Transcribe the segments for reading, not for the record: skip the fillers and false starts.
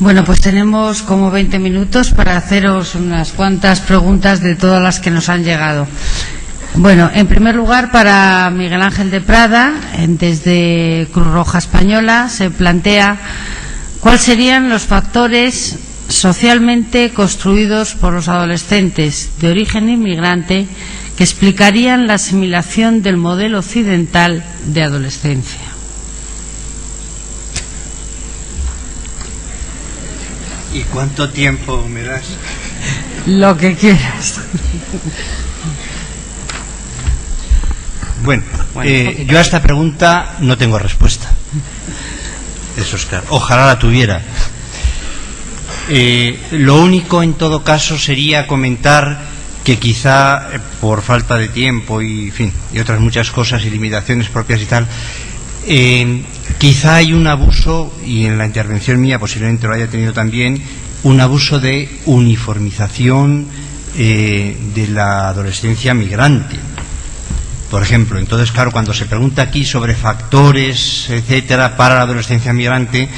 Bueno, pues tenemos como 20 minutos para haceros unas cuantas preguntas de todas las que nos han llegado. Bueno, en primer lugar, para Miguel Ángel de Prada, desde Cruz Roja Española, se plantea cuáles serían los factores socialmente construidos por los adolescentes de origen inmigrante que explicarían la asimilación del modelo occidental de adolescencia. ¿Y cuánto tiempo me das? Lo que quieras. Bueno, yo a esta pregunta no tengo respuesta. Eso es claro. Ojalá la tuviera. Lo único, en todo caso, sería comentar que quizá por falta de tiempo y otras muchas cosas y limitaciones propias y tal, quizá hay un abuso, y en la intervención mía posiblemente lo haya tenido también, un abuso de uniformización de la adolescencia migrante. Por ejemplo, entonces, claro, cuando se pregunta aquí sobre factores, etcétera, para la adolescencia migrante,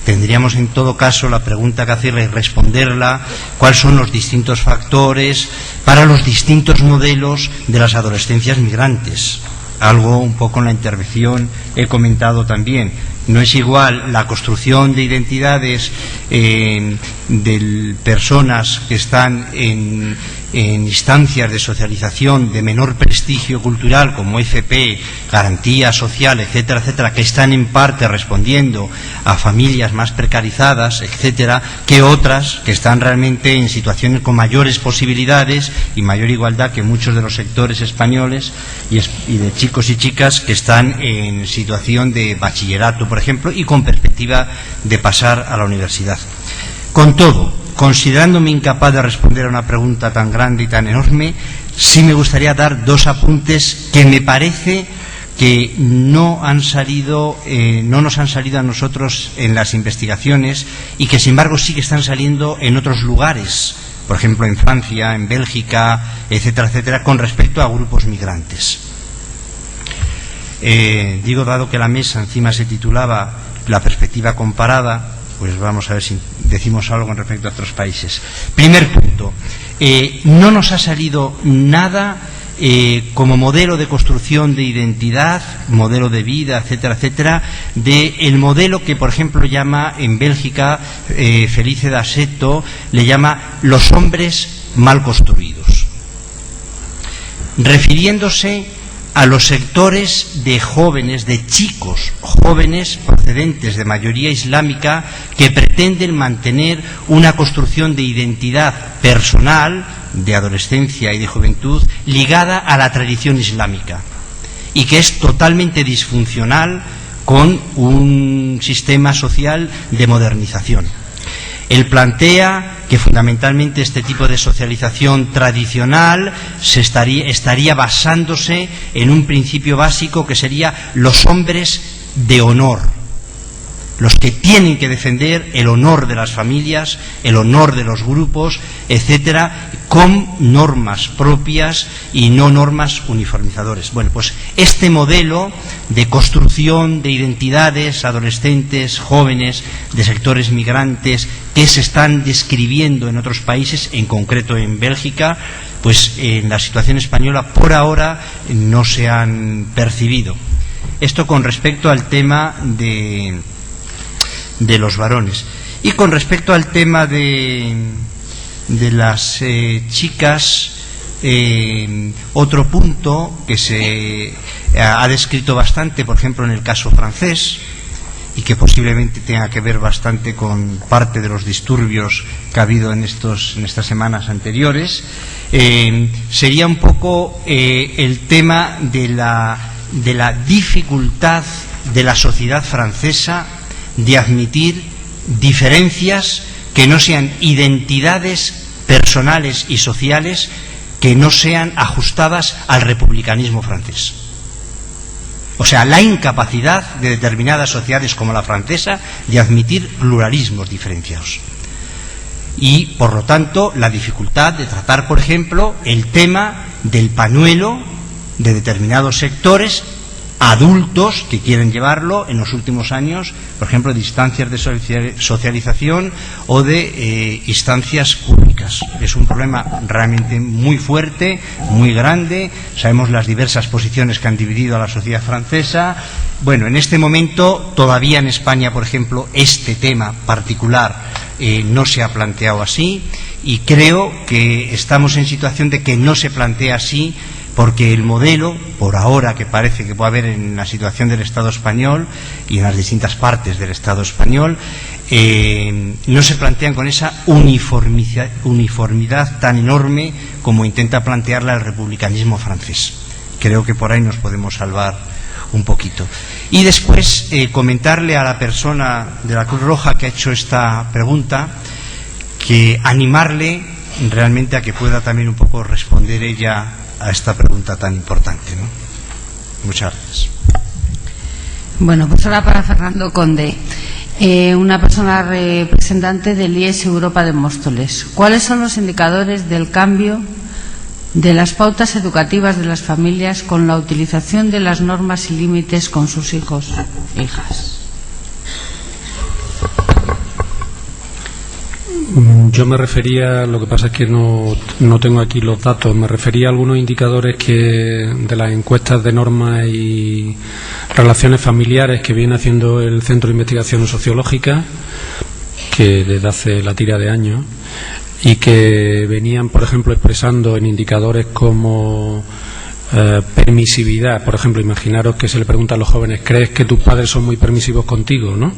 tendríamos en todo caso la pregunta que hacerle y responderla: ¿cuáles son los distintos factores para los distintos modelos de las adolescencias migrantes? Algo un poco en la intervención he comentado también. No es igual la construcción de identidades de personas que están en instancias de socialización de menor prestigio cultural, como FP, garantía social, etcétera, etcétera, que están en parte respondiendo a familias más precarizadas, etcétera, que otras que están realmente en situaciones con mayores posibilidades y mayor igualdad que muchos de los sectores españoles y de chicos y chicas que están en situación de bachillerato, por ejemplo, y con perspectiva de pasar a la universidad. Con todo, considerándome incapaz de responder a una pregunta tan grande y tan enorme, sí me gustaría dar dos apuntes que me parece que no nos han salido a nosotros en las investigaciones y que sin embargo sí que están saliendo en otros lugares, por ejemplo en Francia, en Bélgica, etcétera, etcétera, con respecto a grupos migrantes. Digo, dado que la mesa encima se titulaba La perspectiva comparada, pues vamos a ver si decimos algo con respecto a otros países. Primer punto, no nos ha salido nada como modelo de construcción de identidad, modelo de vida, etcétera, etcétera, del modelo que, por ejemplo, llama en Bélgica Felice D'Assetto, le llama los hombres mal construidos, refiriéndose a los sectores de jóvenes, de chicos jóvenes procedentes de mayoría islámica que pretenden mantener una construcción de identidad personal, de adolescencia y de juventud, ligada a la tradición islámica y que es totalmente disfuncional con un sistema social de modernización. Él plantea que fundamentalmente este tipo de socialización tradicional estaría basándose en un principio básico que sería los hombres de honor, los que tienen que defender el honor de las familias, el honor de los grupos, etcétera, con normas propias y no normas uniformizadoras. Bueno, pues este modelo de construcción de identidades adolescentes, jóvenes, de sectores migrantes que se están describiendo en otros países, en concreto en Bélgica, pues en la situación española por ahora no se han percibido. Esto con respecto al tema de los varones. Y con respecto al tema de las chicas, otro punto que se ha descrito bastante, por ejemplo en el caso francés, y que posiblemente tenga que ver bastante con parte de los disturbios que ha habido en estas semanas anteriores, sería un poco el tema de la dificultad de la sociedad francesa de admitir diferencias que no sean identidades personales y sociales, que no sean ajustadas al republicanismo francés. O sea, la incapacidad de determinadas sociedades como la francesa de admitir pluralismos diferenciados. Y, por lo tanto, la dificultad de tratar, por ejemplo, el tema del pañuelo de determinados sectores adultos que quieren llevarlo en los últimos años, por ejemplo, de instancias de socialización o de instancias públicas. Es un problema realmente muy fuerte, muy grande. Sabemos las diversas posiciones que han dividido a la sociedad francesa. Bueno, en este momento todavía en España, por ejemplo, este tema particular no se ha planteado así, y creo que estamos en situación de que no se plantea así, porque el modelo, por ahora, que parece que puede haber en la situación del Estado español y en las distintas partes del Estado español, no se plantean con esa uniformidad tan enorme como intenta plantearla el republicanismo francés. Creo que por ahí nos podemos salvar un poquito. Y después comentarle a la persona de la Cruz Roja que ha hecho esta pregunta, que animarle realmente a que pueda también un poco responder ella a esta pregunta tan importante, ¿no? Muchas gracias. Bueno, pues ahora para Fernando Conde, una persona representante del IES Europa de Móstoles. ¿Cuáles son los indicadores del cambio de las pautas educativas de las familias con la utilización de las normas y límites con sus hijos e hijas? Yo me refería, lo que pasa es que no tengo aquí los datos, me refería a algunos indicadores de las encuestas de normas y relaciones familiares que viene haciendo el Centro de Investigación Sociológica, que desde hace la tira de años, y que venían, por ejemplo, expresando en indicadores como permisividad. Por ejemplo, imaginaros que se le pregunta a los jóvenes: ¿crees que tus padres son muy permisivos contigo, no?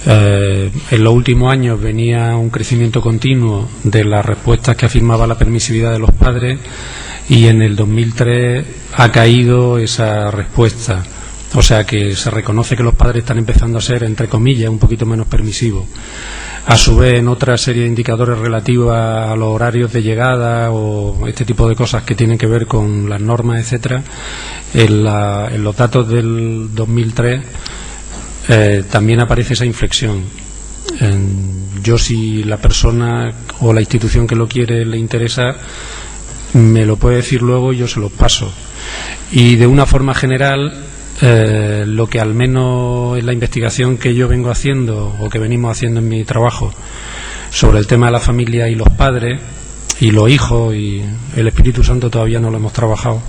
En los últimos años venía un crecimiento continuo de las respuestas que afirmaba la permisividad de los padres, y en el 2003 ha caído esa respuesta. O sea que se reconoce que los padres están empezando a ser, entre comillas, un poquito menos permisivos. A su vez, en otra serie de indicadores relativos a los horarios de llegada o este tipo de cosas que tienen que ver con las normas, etcétera, en los datos del 2003 también aparece esa inflexión. Yo, si la persona o la institución que lo quiere le interesa, me lo puede decir luego y yo se lo paso. Y de una forma general, lo que al menos en la investigación que yo vengo haciendo o que venimos haciendo en mi trabajo sobre el tema de la familia y los padres y los hijos y el Espíritu Santo todavía no lo hemos trabajado,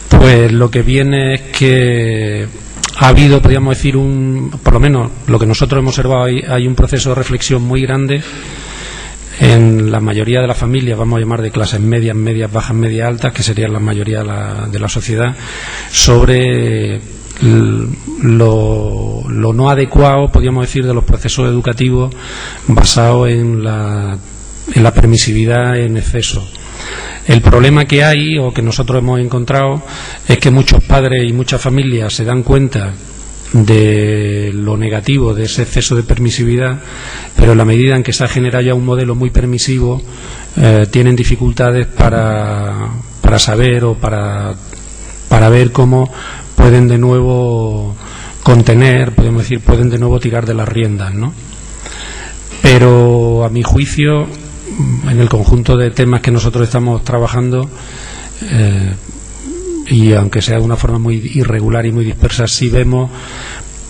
pues lo que viene es que ha habido, podríamos decir, por lo menos lo que nosotros hemos observado, hay un proceso de reflexión muy grande en la mayoría de las familias, vamos a llamar de clases medias, medias, bajas, medias, altas, que serían la mayoría de la sociedad, sobre lo no adecuado, podríamos decir, de los procesos educativos basados en la permisividad en exceso. El problema que hay, o que nosotros hemos encontrado, es que muchos padres y muchas familias se dan cuenta de lo negativo de ese exceso de permisividad, pero en la medida en que se ha generado ya un modelo muy permisivo, tienen dificultades para saber o para ver cómo pueden de nuevo contener, podemos decir, pueden de nuevo tirar de las riendas, ¿no? Pero a mi juicio, en el conjunto de temas que nosotros estamos trabajando, y aunque sea de una forma muy irregular y muy dispersa, sí vemos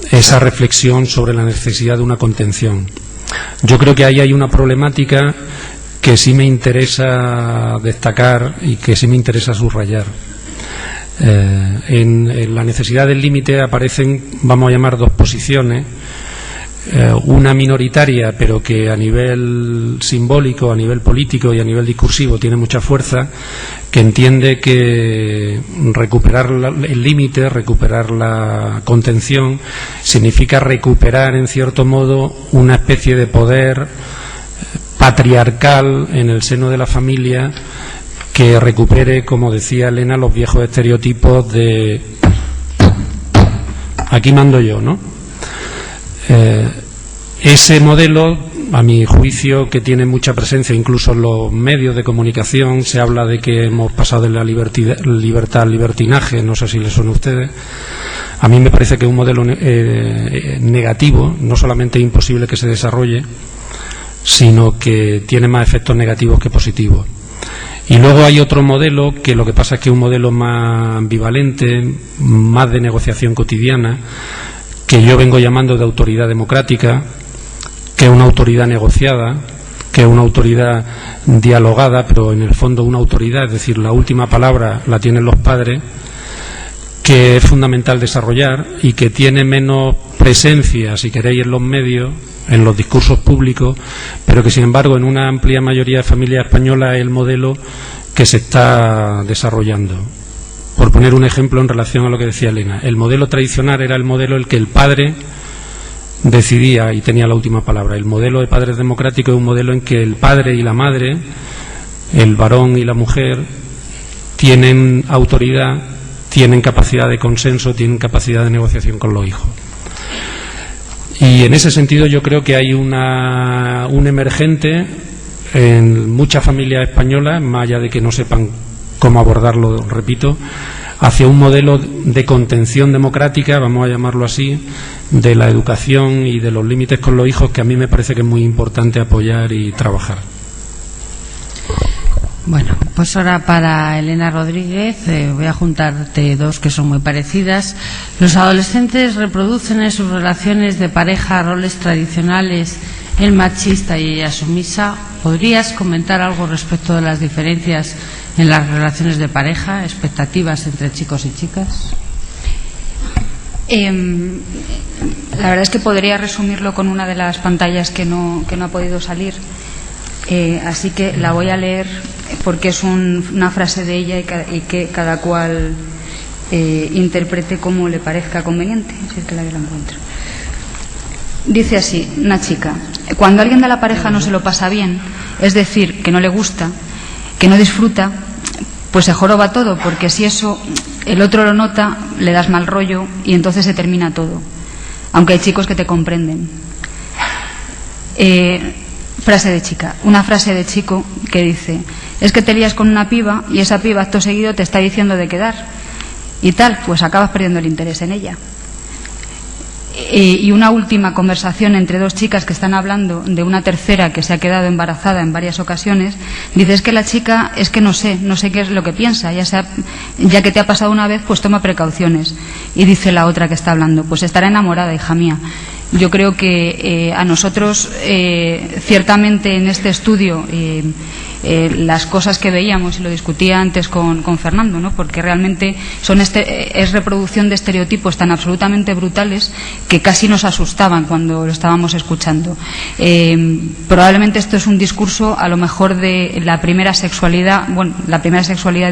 esa reflexión sobre la necesidad de una contención. Yo creo que ahí hay una problemática que sí me interesa destacar y que sí me interesa subrayar. En la necesidad del límite aparecen, vamos a llamar, dos posiciones. Una minoritaria, pero que a nivel simbólico, a nivel político y a nivel discursivo tiene mucha fuerza, que entiende que recuperar el límite, recuperar la contención, significa recuperar, en cierto modo, una especie de poder patriarcal en el seno de la familia, que recupere, como decía Elena, los viejos estereotipos de aquí mando yo, ¿no? Ese modelo, a mi juicio, que tiene mucha presencia incluso en los medios de comunicación, se habla de que hemos pasado de la libertad al libertinaje, no sé si les suena a ustedes. A mí me parece que es un modelo negativo, no solamente es imposible que se desarrolle, sino que tiene más efectos negativos que positivos. Y luego hay otro modelo, que lo que pasa es que es un modelo más ambivalente, más de negociación cotidiana, que yo vengo llamando de autoridad democrática, que es una autoridad negociada, que es una autoridad dialogada, pero en el fondo una autoridad, es decir, la última palabra la tienen los padres, que es fundamental desarrollar y que tiene menos presencia, si queréis, en los medios, en los discursos públicos, pero que sin embargo en una amplia mayoría de familias españolas es el modelo que se está desarrollando. Por poner un ejemplo en relación a lo que decía Elena, el modelo tradicional era el modelo en el que el padre decidía y tenía la última palabra. El modelo de padres democráticos es un modelo en que el padre y la madre, el varón y la mujer, tienen autoridad, tienen capacidad de consenso, tienen capacidad de negociación con los hijos. Y en ese sentido yo creo que hay un emergente en muchas familias españolas, más allá de que no sepan cómo abordarlo, repito, hacia un modelo de contención democrática, vamos a llamarlo así, de la educación y de los límites con los hijos, que a mí me parece que es muy importante apoyar y trabajar. Bueno, pues ahora para Elena Rodríguez voy a juntarte dos que son muy parecidas. Los adolescentes reproducen en sus relaciones de pareja roles tradicionales, el machista y ella sumisa. ¿Podrías comentar algo respecto de las diferencias en las relaciones de pareja, expectativas entre chicos y chicas? La verdad es que podría resumirlo con una de las pantallas que no ha podido salir. Así que la voy a leer porque es una frase de ella y que cada cual interprete como le parezca conveniente. Si es que la encuentro. Dice así, una chica: cuando alguien de la pareja no se lo pasa bien, es decir, que no le gusta, que no disfruta, pues se joroba todo, porque si eso el otro lo nota, le das mal rollo y entonces se termina todo. Aunque hay chicos que te comprenden. Frase de chica. Una frase de chico que dice: es que te lías con una piba y esa piba acto seguido te está diciendo de quedar y tal, pues acabas perdiendo el interés en ella. Y una última conversación entre dos chicas que están hablando de una tercera que se ha quedado embarazada en varias ocasiones. Dice: es que la chica, es que no sé qué es lo que piensa, ya que te ha pasado una vez, pues toma precauciones. Y dice la otra que está hablando: pues estará enamorada, hija mía. Yo creo que a nosotros, ciertamente en este estudio, las cosas que veíamos, y lo discutía antes con Fernando, ¿no? Porque realmente es reproducción de estereotipos tan absolutamente brutales que casi nos asustaban cuando lo estábamos escuchando. Probablemente esto es un discurso a lo mejor de la primera sexualidad,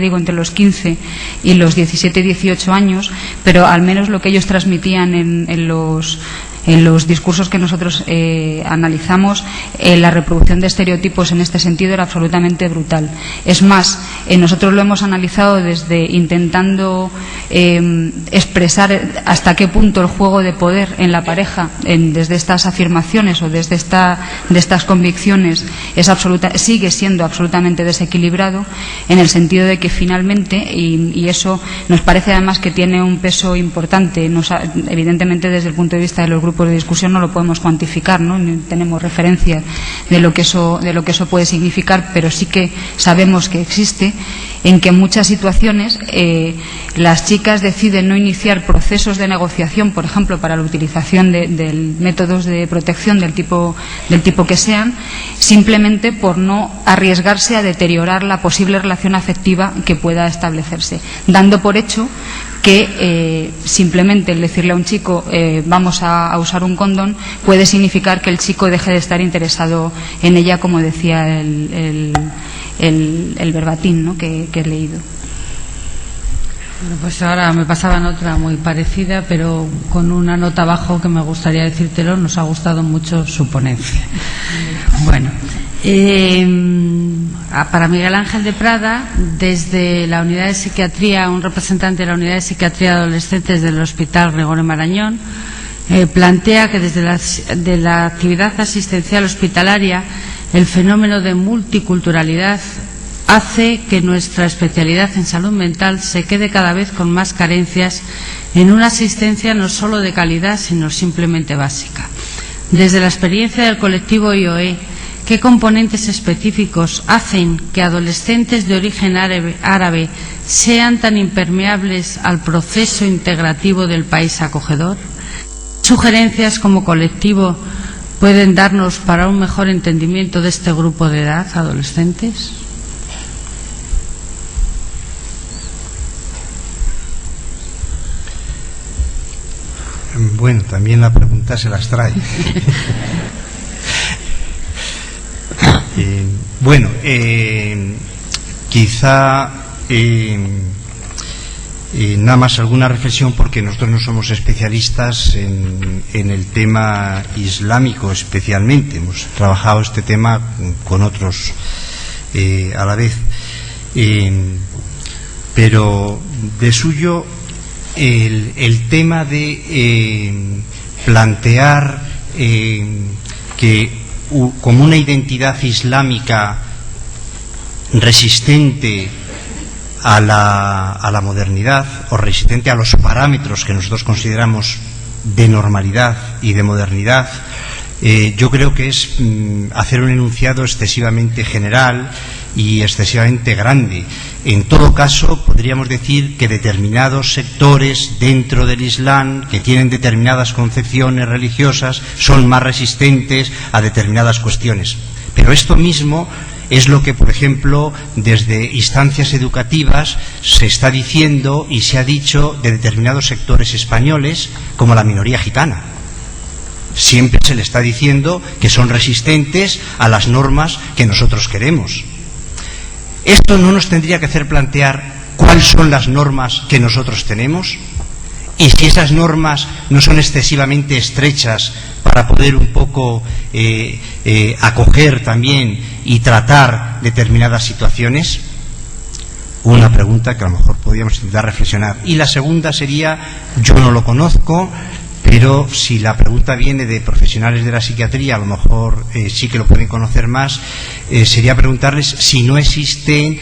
digo entre los 15 y los 17 y 18 años, pero al menos lo que ellos transmitían en los discursos que nosotros analizamos, la reproducción de estereotipos en este sentido era absolutamente brutal. Es más, nosotros lo hemos analizado desde intentando expresar hasta qué punto el juego de poder en la pareja, desde estas afirmaciones o desde de estas convicciones, sigue siendo absolutamente desequilibrado, en el sentido de que finalmente, y eso nos parece además que tiene un peso importante, evidentemente desde el punto de vista de los grupos de discusión no lo podemos cuantificar, ¿no? No tenemos referencia de lo que eso puede significar, pero sí que sabemos que existe, en que en muchas situaciones las chicas deciden no iniciar procesos de negociación, por ejemplo, para la utilización de métodos de protección del tipo que sean, simplemente por no arriesgarse a deteriorar la posible relación afectiva que pueda establecerse, dando por hecho que simplemente el decirle a un chico vamos a usar un condón puede significar que el chico deje de estar interesado en ella, como decía el verbatim, ¿no? que he leído. Bueno, pues ahora me pasaban otra muy parecida, pero con una nota abajo que me gustaría decírtelo. Nos ha gustado mucho su ponencia. Bueno, para Miguel Ángel de Prada, desde la unidad de psiquiatría, un representante de la unidad de psiquiatría de adolescentes del Hospital Gregorio Marañón plantea que desde la actividad asistencial hospitalaria el fenómeno de multiculturalidad hace que nuestra especialidad en salud mental se quede cada vez con más carencias en una asistencia no solo de calidad, sino simplemente básica. Desde la experiencia del colectivo IOE, ¿qué componentes específicos hacen que adolescentes de origen árabe sean tan impermeables al proceso integrativo del país acogedor? ¿Qué sugerencias como colectivo pueden darnos para un mejor entendimiento de este grupo de edad, adolescentes? Bueno, también la pregunta se las trae. Quizá nada más alguna reflexión, porque nosotros no somos especialistas en el tema islámico especialmente. Hemos trabajado este tema con otros a la vez. Pero de suyo el tema de plantear que como una identidad islámica resistente a la modernidad, o resistente a los parámetros que nosotros consideramos de normalidad y de modernidad, yo creo que es hacer un enunciado excesivamente general y excesivamente grande. En todo caso, podríamos decir que determinados sectores dentro del Islam, que tienen determinadas concepciones religiosas, son más resistentes a determinadas cuestiones. Pero esto mismo es lo que, por ejemplo, desde instancias educativas se está diciendo y se ha dicho de determinados sectores españoles, como la minoría gitana. Siempre se le está diciendo que son resistentes a las normas que nosotros queremos. ¿Esto no nos tendría que hacer plantear cuáles son las normas que nosotros tenemos? Y si esas normas no son excesivamente estrechas para poder un poco acoger también y tratar determinadas situaciones. Una pregunta que a lo mejor podríamos intentar reflexionar. Y la segunda sería, yo no lo conozco, pero si la pregunta viene de profesionales de la psiquiatría, a lo mejor sí que lo pueden conocer más, sería preguntarles si no existe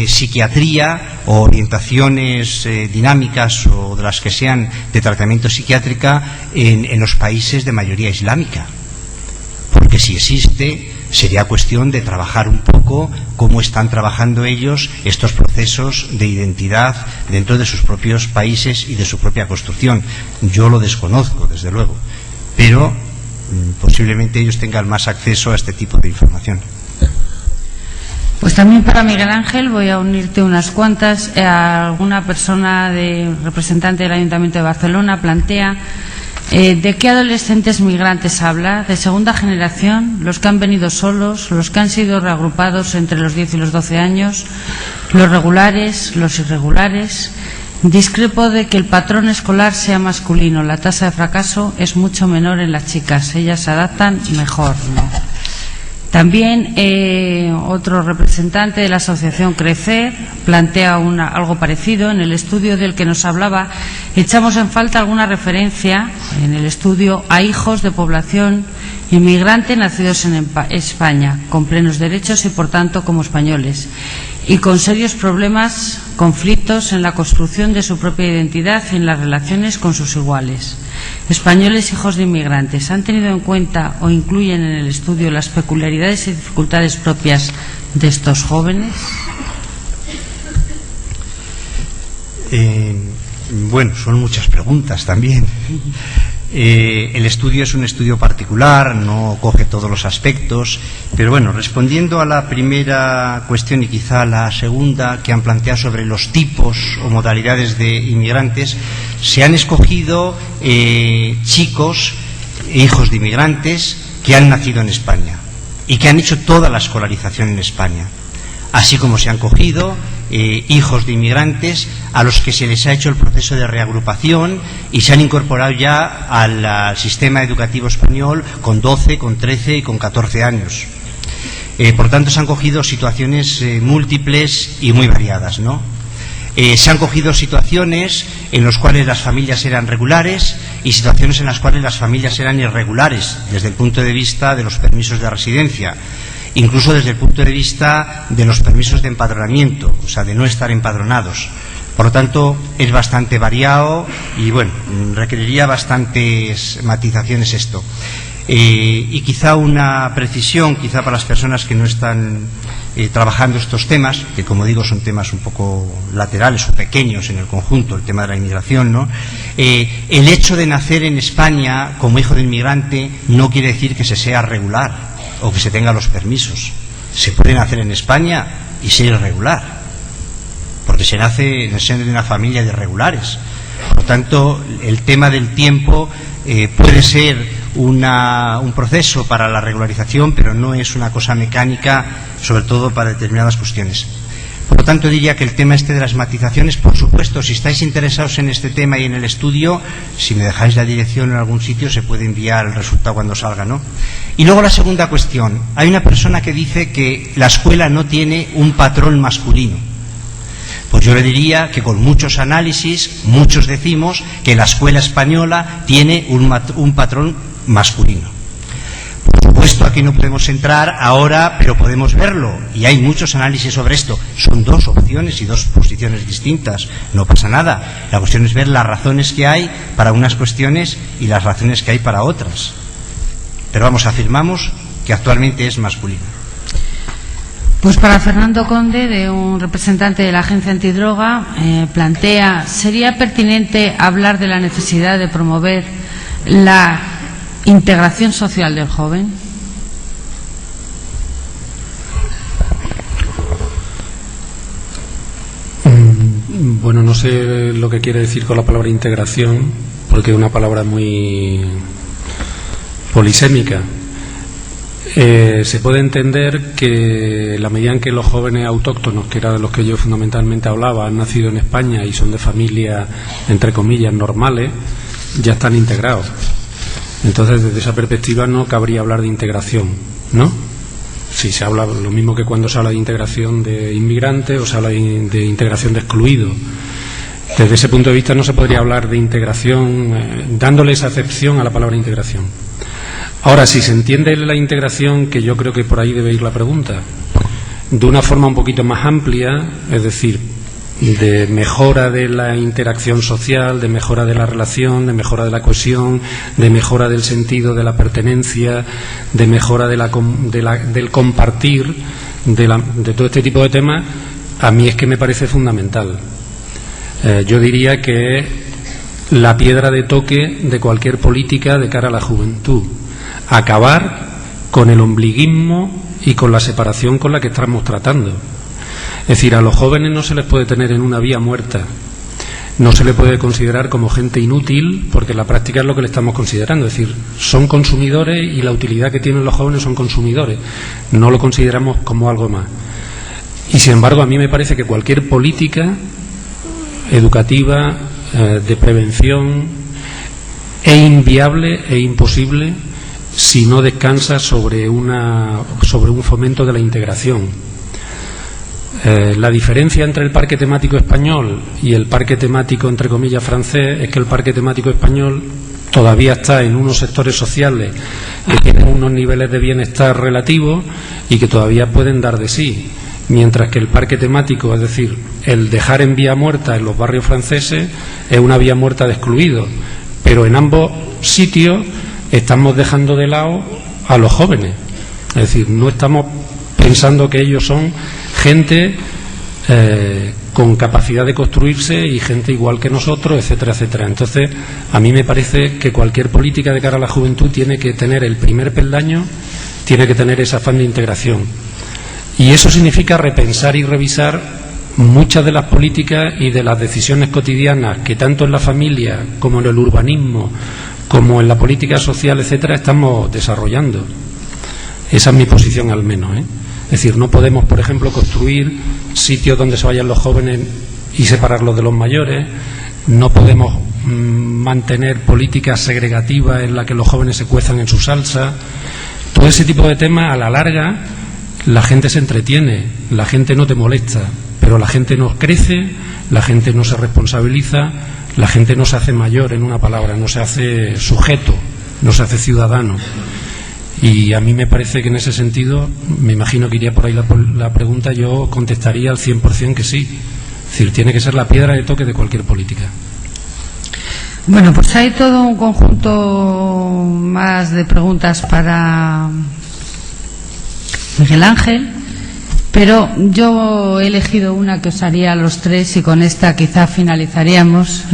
psiquiatría o orientaciones dinámicas o de las que sean de tratamiento psiquiátrica en los países de mayoría islámica. Porque si existe, sería cuestión de trabajar un poco cómo están trabajando ellos estos procesos de identidad dentro de sus propios países y de su propia construcción. Yo lo desconozco, desde luego, pero posiblemente ellos tengan más acceso a este tipo de información. Pues también para Miguel Ángel voy a unirte unas cuantas. Alguna persona representante del Ayuntamiento de Barcelona plantea ¿de qué adolescentes migrantes habla? ¿De segunda generación? ¿Los que han venido solos? ¿Los que han sido reagrupados entre los 10 y los 12 años? ¿Los regulares? ¿Los irregulares? Discrepo de que el patrón escolar sea masculino. La tasa de fracaso es mucho menor en las chicas. Ellas se adaptan mejor, ¿no? También otro representante de la asociación Crecer plantea algo parecido. En el estudio del que nos hablaba echamos en falta alguna referencia en el estudio a hijos de población inmigrante nacidos en España, con plenos derechos y por tanto como españoles, y con serios problemas, conflictos en la construcción de su propia identidad y en las relaciones con sus iguales. Españoles hijos de inmigrantes, ¿han tenido en cuenta o incluyen en el estudio las peculiaridades y dificultades propias de estos jóvenes? Bueno, son muchas preguntas también. El estudio es un estudio particular, no coge todos los aspectos, pero bueno, respondiendo a la primera cuestión y quizá a la segunda que han planteado sobre los tipos o modalidades de inmigrantes, se han escogido chicos, hijos de inmigrantes que han nacido en España y que han hecho toda la escolarización en España, así como se han cogido hijos de inmigrantes a los que se les ha hecho el proceso de reagrupación y se han incorporado ya al sistema educativo español con 12, con 13 y con 14 años. Por tanto, se han cogido situaciones múltiples y muy variadas, ¿no? Se han cogido situaciones en las cuales las familias eran regulares y situaciones en las cuales las familias eran irregulares desde el punto de vista de los permisos de residencia, incluso desde el punto de vista de los permisos de empadronamiento, o sea, de no estar empadronados. Por lo tanto, es bastante variado y, bueno, requeriría bastantes matizaciones esto. Y quizá una precisión, quizá para las personas que no están trabajando estos temas, que como digo son temas un poco laterales o pequeños en el conjunto, el tema de la inmigración, ¿no? El hecho de nacer en España como hijo de inmigrante no quiere decir que se sea regular o que se tenga los permisos. Se puede nacer en España y ser irregular, porque se nace en el seno de una familia de irregulares. Por lo tanto, el tema del tiempo puede ser un proceso para la regularización, pero no es una cosa mecánica, sobre todo para determinadas cuestiones. Por lo tanto, diría que el tema este de las matizaciones, por supuesto, si estáis interesados en este tema y en el estudio, si me dejáis la dirección en algún sitio, se puede enviar el resultado cuando salga, ¿no? Y luego la segunda cuestión. Hay una persona que dice que la escuela no tiene un patrón masculino. Pues yo le diría que con muchos análisis, muchos decimos que la escuela española tiene un patrón masculino. Por supuesto, aquí no podemos entrar ahora, pero podemos verlo, y hay muchos análisis sobre esto. Son dos opciones y dos posiciones distintas, no pasa nada. La cuestión es ver las razones que hay para unas cuestiones y las razones que hay para otras. Pero vamos, afirmamos que actualmente es masculino. Pues para Fernando Conde, de un representante de la Agencia Antidroga, plantea, ¿sería pertinente hablar de la necesidad de promover la integración social del joven? Bueno, no sé lo que quiere decir con la palabra integración, porque es una palabra muy polisémica. Se puede entender que la medida en que los jóvenes autóctonos, que era de los que yo fundamentalmente hablaba, han nacido en España y son de familias, entre comillas, normales, ya están integrados. Entonces, desde esa perspectiva no cabría hablar de integración, ¿no? Si se habla lo mismo que cuando se habla de integración de inmigrantes o se habla de integración de excluidos. Desde ese punto de vista no se podría hablar de integración dándole esa acepción a la palabra integración. Ahora, si se entiende la integración, que yo creo que por ahí debe ir la pregunta, de una forma un poquito más amplia, es decir, de mejora de la interacción social, de mejora de la relación, de mejora de la cohesión, de mejora del sentido de la pertenencia, de mejora del compartir, de todo este tipo de temas, a mí es que me parece fundamental. Yo diría que es la piedra de toque de cualquier política de cara a la juventud. Acabar con el ombliguismo y con la separación con la que estamos tratando. Es decir, a los jóvenes no se les puede tener en una vía muerta, no se les puede considerar como gente inútil, porque en la práctica es lo que le estamos considerando. Es decir, son consumidores y la utilidad que tienen los jóvenes son consumidores, no lo consideramos como algo más. Y sin embargo, a mí me parece que cualquier política educativa, de prevención, es inviable e imposible si no descansa sobre un fomento de la integración. La diferencia entre el parque temático español y el parque temático, entre comillas, francés, es que el parque temático español todavía está en unos sectores sociales que tienen unos niveles de bienestar relativos y que todavía pueden dar de sí, mientras que el parque temático, es decir, el dejar en vía muerta en los barrios franceses, es una vía muerta de excluidos, pero en ambos sitios estamos dejando de lado a los jóvenes. Es decir, no estamos pensando que ellos son gente con capacidad de construirse y gente igual que nosotros, etcétera, etcétera. Entonces, a mí me parece que cualquier política de cara a la juventud tiene que tener el primer peldaño, tiene que tener ese afán de integración. Y eso significa repensar y revisar muchas de las políticas y de las decisiones cotidianas que tanto en la familia como en el urbanismo, como en la política social, etcétera, estamos desarrollando. Esa es mi posición al menos, Es decir, no podemos, por ejemplo, construir sitios donde se vayan los jóvenes y separarlos de los mayores. No podemos mantener políticas segregativas en las que los jóvenes se cuezan en su salsa. Todo ese tipo de temas, a la larga, la gente se entretiene, la gente no te molesta, pero la gente no crece, la gente no se responsabiliza, la gente no se hace mayor, en una palabra, no se hace sujeto, no se hace ciudadano. Y a mí me parece que en ese sentido, me imagino que iría por ahí la pregunta, yo contestaría al 100% que sí. Es decir, tiene que ser la piedra de toque de cualquier política. Bueno, pues hay todo un conjunto más de preguntas para Miguel Ángel, pero yo he elegido una que os haría a los tres y con esta quizá finalizaríamos,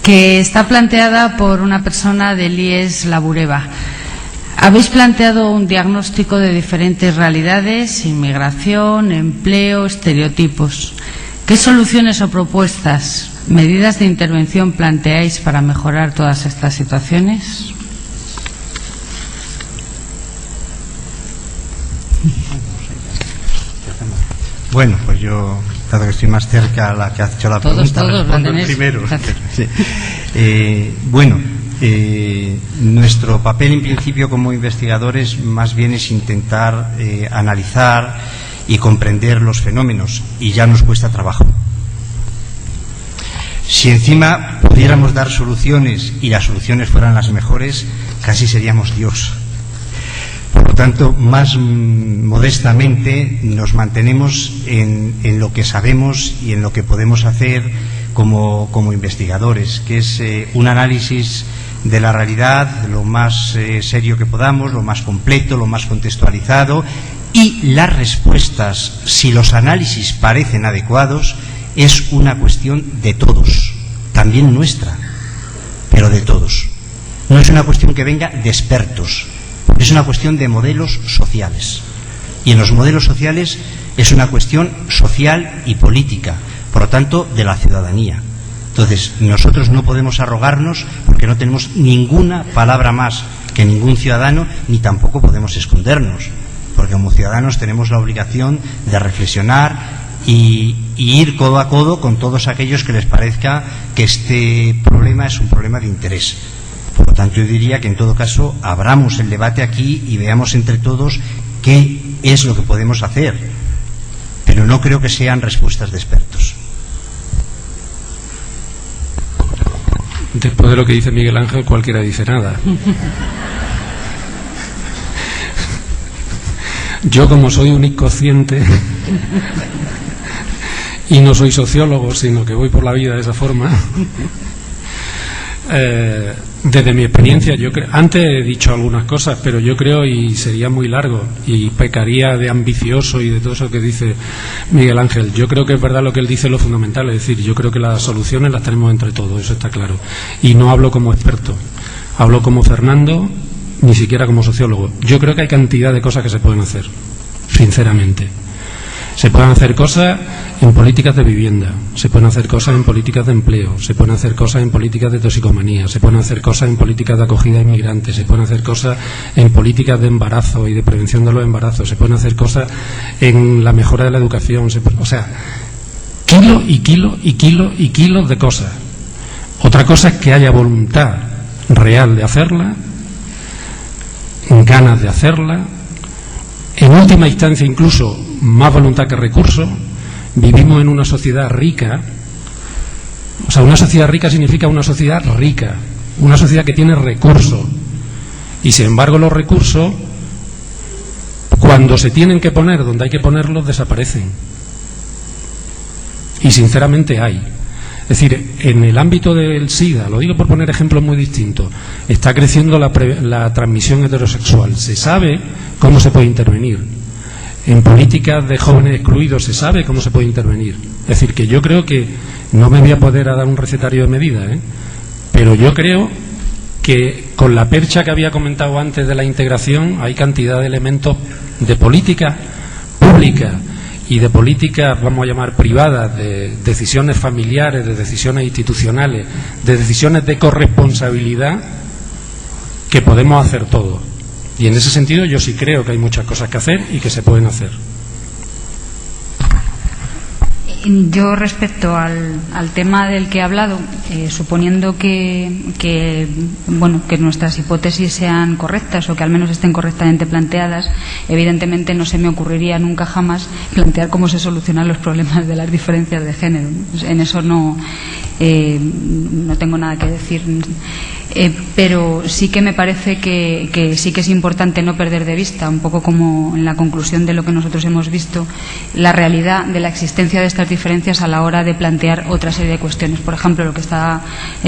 que está planteada por una persona del IES La Bureba. Habéis planteado un diagnóstico de diferentes realidades: inmigración, empleo, estereotipos. ¿Qué soluciones o propuestas, medidas de intervención planteáis para mejorar todas estas situaciones? Bueno, pues yo, dado que estoy más cerca a la que ha hecho la pregunta, respondo el primero. Sí. Nuestro papel en principio como investigadores más bien es intentar analizar y comprender los fenómenos, y ya nos cuesta trabajo. Si encima pudiéramos dar soluciones y las soluciones fueran las mejores, casi seríamos Dios. Por lo tanto, más modestamente nos mantenemos en lo que sabemos y en lo que podemos hacer como investigadores, que es un análisis de la realidad lo más serio que podamos, lo más completo, lo más contextualizado, y las respuestas, si los análisis parecen adecuados, es una cuestión de todos, también nuestra, pero de todos. No es una cuestión que venga de expertos, es una cuestión de modelos sociales. Y en los modelos sociales es una cuestión social y política, por lo tanto, de la ciudadanía. Entonces, nosotros no podemos arrogarnos porque no tenemos ninguna palabra más que ningún ciudadano, ni tampoco podemos escondernos, porque como ciudadanos tenemos la obligación de reflexionar y ir codo a codo con todos aquellos que les parezca que este problema es un problema de interés. Por lo tanto, yo diría que en todo caso abramos el debate aquí y veamos entre todos qué es lo que podemos hacer, pero no creo que sean respuestas de expertos. Después de lo que dice Miguel Ángel, cualquiera dice nada. Yo, como soy un inconsciente y no soy sociólogo, sino que voy por la vida de esa forma, desde mi experiencia, antes he dicho algunas cosas, pero yo creo, y sería muy largo y pecaría de ambicioso y de todo eso que dice Miguel Ángel, yo creo que es verdad lo que él dice, lo fundamental, es decir, yo creo que las soluciones las tenemos entre todos, eso está claro, y no hablo como experto, hablo como Fernando, ni siquiera como sociólogo. Yo creo que hay cantidad de cosas que se pueden hacer, sinceramente. Se pueden hacer cosas en políticas de vivienda, se pueden hacer cosas en políticas de empleo, se pueden hacer cosas en políticas de toxicomanía, se pueden hacer cosas en políticas de acogida a inmigrantes, se pueden hacer cosas en políticas de embarazo y de prevención de los embarazos, se pueden hacer cosas en la mejora de la educación, o sea, kilos y kilos y kilos y kilos de cosas. Otra cosa es que haya voluntad real de hacerla, ganas de hacerla, en última instancia incluso más voluntad que recursos. Vivimos en una sociedad rica, o sea, una sociedad rica significa una sociedad rica, una sociedad que tiene recursos, y sin embargo los recursos, cuando se tienen que poner donde hay que ponerlos, desaparecen, y sinceramente hay. Es decir, en el ámbito del SIDA, lo digo por poner ejemplos muy distintos, está creciendo la transmisión heterosexual. Se sabe cómo se puede intervenir. En políticas de jóvenes excluidos se sabe cómo se puede intervenir. Es decir, que yo creo que no me voy a poder dar un recetario de medidas, pero yo creo que con la percha que había comentado antes de la integración hay cantidad de elementos de política pública y de políticas, vamos a llamar privadas, de decisiones familiares, de decisiones institucionales, de decisiones de corresponsabilidad, que podemos hacer todos. Y en ese sentido yo sí creo que hay muchas cosas que hacer y que se pueden hacer. Yo, respecto al tema del que he hablado, suponiendo que nuestras hipótesis sean correctas o que al menos estén correctamente planteadas, evidentemente no se me ocurriría nunca jamás plantear cómo se solucionan los problemas de las diferencias de género. En eso no tengo nada que decir. Pero sí que me parece que sí que es importante no perder de vista, un poco como en la conclusión de lo que nosotros hemos visto, la realidad de la existencia de estas diferencias a la hora de plantear otra serie de cuestiones. Por ejemplo, lo que está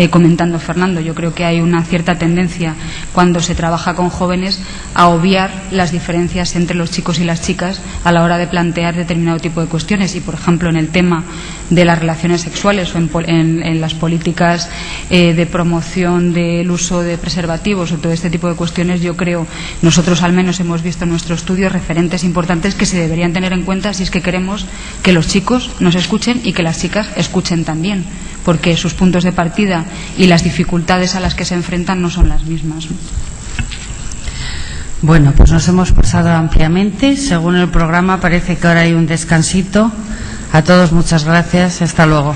comentando Fernando, yo creo que hay una cierta tendencia cuando se trabaja con jóvenes a obviar las diferencias entre los chicos y las chicas a la hora de plantear determinado tipo de cuestiones, y por ejemplo en el tema de las relaciones sexuales o en las políticas de promoción del uso de preservativos o todo este tipo de cuestiones, yo creo, nosotros al menos hemos visto en nuestro estudio referentes importantes que se deberían tener en cuenta si es que queremos que los chicos nos escuchen y que las chicas escuchen también, porque sus puntos de partida y las dificultades a las que se enfrentan no son las mismas. Bueno, pues nos hemos pasado ampliamente. Según el programa parece que ahora hay un descansito. A todos muchas gracias. Hasta luego.